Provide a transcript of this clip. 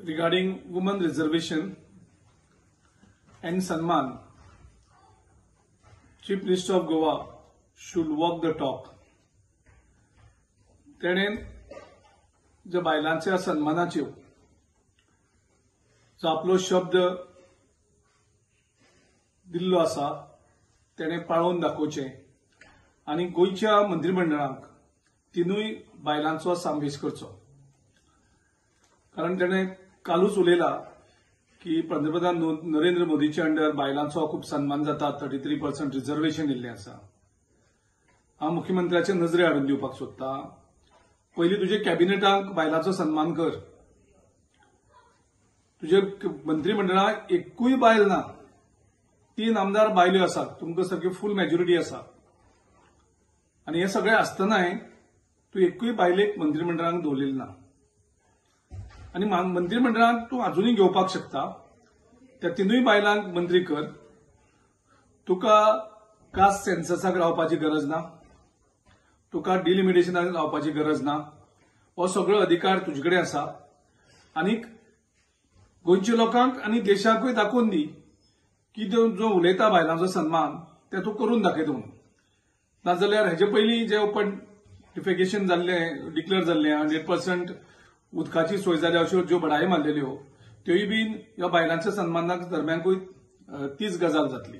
regarding women reservation and Sanman, Chief Minister of Goa should walk the talk. तेणें ज्या बायलांच्या सन्मानाच्यो जो आपलो शब्द दिल्लो आसा तेणें पाळोवन दाखोवचें आनी गोंयच्या मंत्रिमंडळाक तिनूय बायलांचो समावेश करचो. कारण तेणें कालूच उलयला की पंतप्रधान नरेंद्र मोदीच्या अंडर बायलांचो खूब सन्मान जाता, 33% रिझर्वेशन दिल्लें आसा. हांव मुख्यमंत्र्याचे नजरे हाडून दिवपाक सोदतां. पयलीं तुजे कॅबिनेटाक बायलांचो सन्मान कर. तुजे मंत्रिमंडळाक एकूय बायल ना, 3 आमदार बायल्यो आसात, तुमकां सारकी फूल मेजॉरिटी आसा. आनी हे सगळें आसतनाय तूं एकूय बायलेक मंत्रिमंडळाक दवरलेली ना. आनी मंत्रिमंडळाक तूं अजुनूय घेवपाक शकता. त्या तिनूय बायलांक मंत्री कर. तुका कास्ट सेन्ससाक रावपाची गरज ना, तुका डिलिमिटेशनाक रावपाची गरज ना. हो सगळो अधिकार तुजे कडेन आसा. आनीक गोंयच्या लोकांक आनी देशाकूय दाखोवन दी की जो उलयता बायलांचो सन्मान ते तूं करून दाखयता म्हणून. नाजाल्यार हेजे पयलीं जे ओपन डिफेकेशन जाल्लें डिक्लेअर जाल्लें 100% उदकाची सोय जाल्या अश्यो ज्यो बडाये मारलेल्यो त्योय बीन ह्या बायलांच्या सन्मानाक दरम्यानूय तीच गजाल जातली.